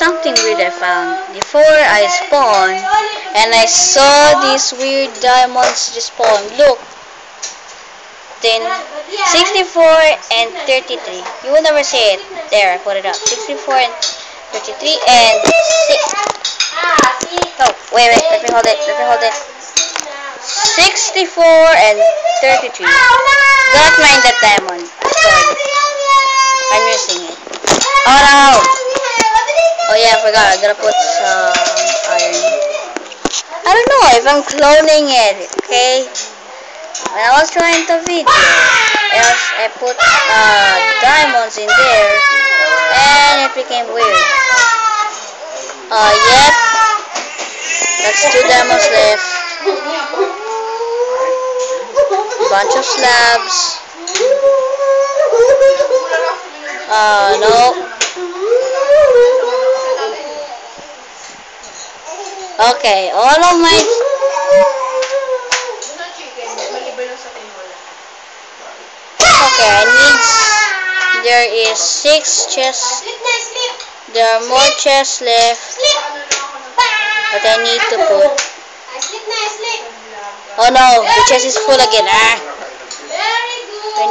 Something weird I found. Before I spawned, and I saw these weird diamonds respawn. Look, then 64 and 33. You will never see it. There, I put it up. 64 and 33 and 6. Oh, wait, let me hold it. 64 and 33. Don't mind that diamond. Stored. I'm using it. Oh no! Oh yeah, I forgot. I gotta put some iron. I don't know if I'm cloning it, okay? When I was trying to video, I put diamonds in there, and it became weird. Yep. That's 2 diamonds left. Bunch of slabs. No. Okay, all of my... Okay, I need... There is 6 chests. There are more chests left. But I need to put... Oh no, the chest is full again. I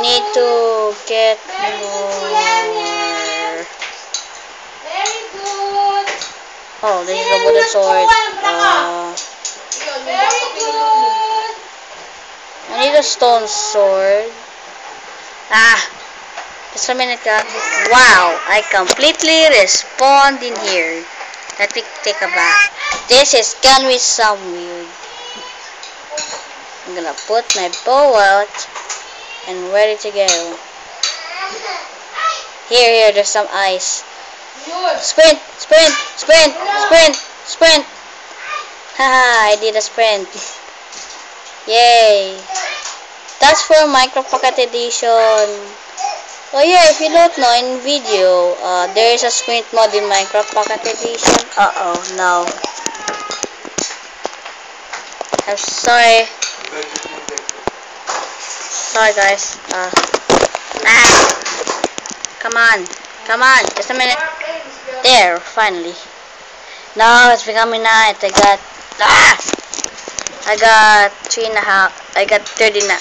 need to get more... Oh, this is a wooden sword. I need a stone sword. Just a minute, guys. Wow, I completely respawned in here. Let me take a bath. This is gonna be some weird. I'm gonna put my bow out and ready to go. Here, there's some ice. Sprint! Haha, I did a sprint. Yay! That's for Minecraft Pocket Edition. Oh yeah, if you don't know, in video, there is a sprint mode in Minecraft Pocket Edition. No. I'm sorry. Sorry guys. Come on, just a minute. There, finally. Now it's becoming night. I got 3.5. I got 30 now.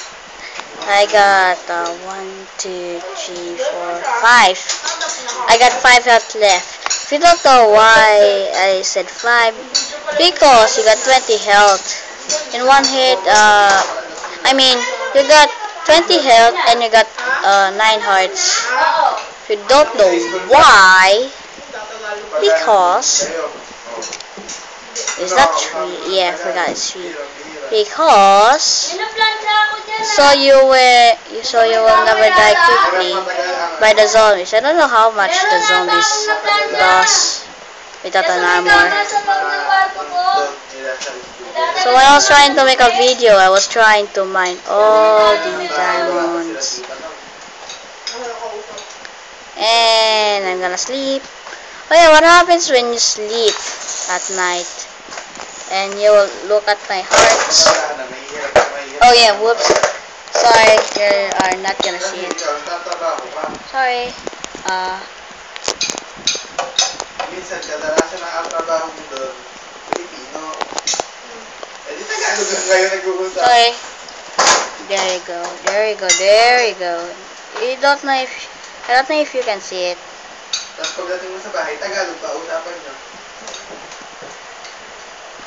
I got 1, 2, 3, 4, 5. I got 5 health left. If you don't know why I said 5, because you got 20 health. In one hit, you got 20 health and you got 9 hearts. If you don't know why, because is that 3? Yeah, I forgot it's 3. Because so you will never die quickly by the zombies. I don't know how much the zombies does without an armor. So when I was trying to make a video, I was trying to mine all the diamonds. And I'm gonna sleep. Oh yeah, what happens when you sleep at night? And you will look at my hearts. Oh yeah, whoops. Sorry, you are not gonna see it. Sorry. Sorry. There you go. I don't know if you can see it.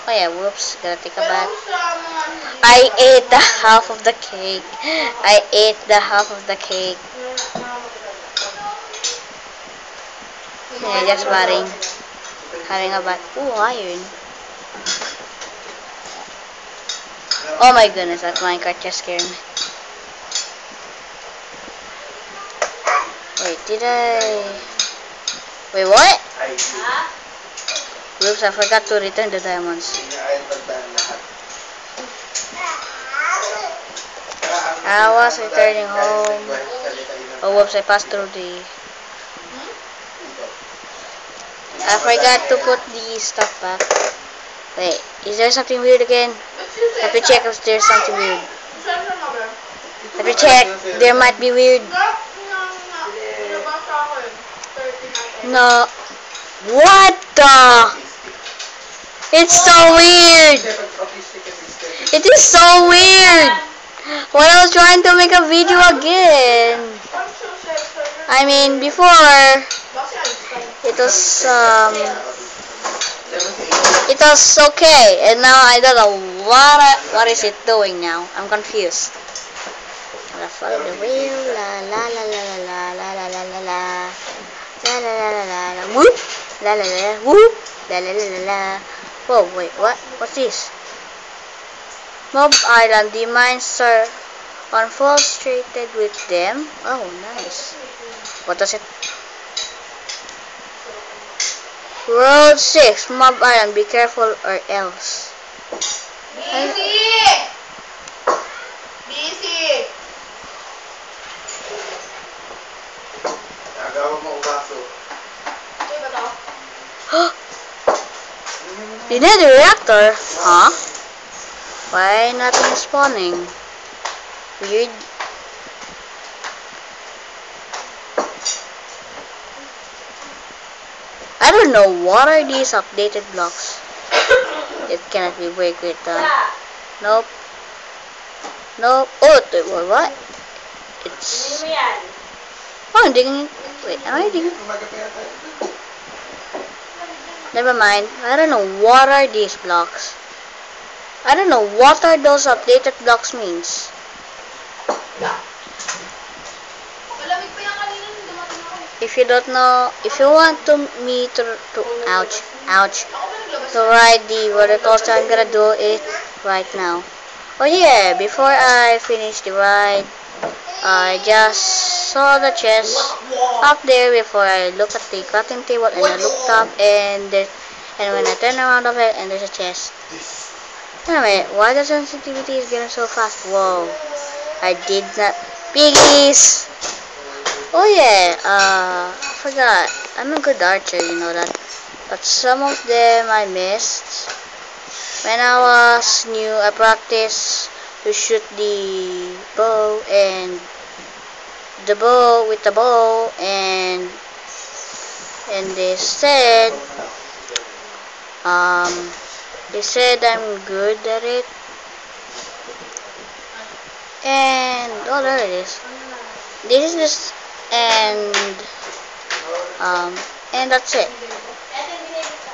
Oh yeah, whoops, gotta take a bath. I ate the half of the cake. Yeah, just having a bath. Ooh, iron. Oh my goodness, that minecart just scared me. Wait, what? Whoops, I forgot to return the diamonds. I was returning home. Oh, whoops, I passed through the... I forgot to put the stuff back. Wait, is there something weird again? Let me check if there's something weird. Let me check. There might be weird. No. What the? It's so weird. It is so weird. When I was trying to make a video again. I mean, before it was okay, and now I don't know what is it doing now. I'm confused. I follow the wheel, la la la la la la la la la la la la la la la la whoop, la la la whoop, la la la la la. Whoa, wait, what? What's this? Mob Island, the mines are infiltrated with them. Oh, nice. What does it? Road 6, Mob Island, be careful or else. Busy! Nagawa mo baso. Uy, ba to? The nether reactor? Huh? Why nothing is spawning? Weird. I don't know, what are these updated blocks? It cannot be break with nope. Nope. Oh, what? It's oh, I'm digging. Wait, am I digging? Never mind. I don't know what are these blocks. I don't know what are those updated blocks means. If you don't know, if you want me to ouch, to ride the roller coaster, I'm gonna do it right now. Oh yeah, before I finish the ride, I just saw the chest up there before I look at the crafting table, and I looked up and when I turn around of it and there's a chest. Anyway, why the sensitivity is getting so fast? Whoa, I did not. Piggies! Oh yeah, I forgot. I'm a good archer, you know that. But some of them I missed. When I was new, I practiced to shoot the bow and the bow with the bow, and they said I'm good at it. And oh, there it is. This is this, and that's it.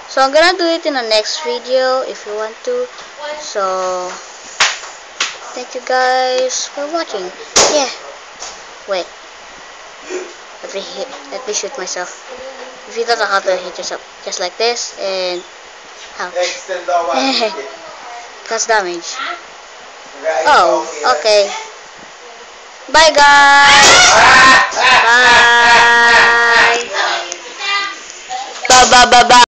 So I'm gonna do it in the next video if you want to. So thank you guys for watching. Yeah. Wait. Let me shoot myself. If you don't know how to hit yourself, just like this, and ouch. That's damage. Oh, okay. Bye guys. Bye. Bye bye bye bye.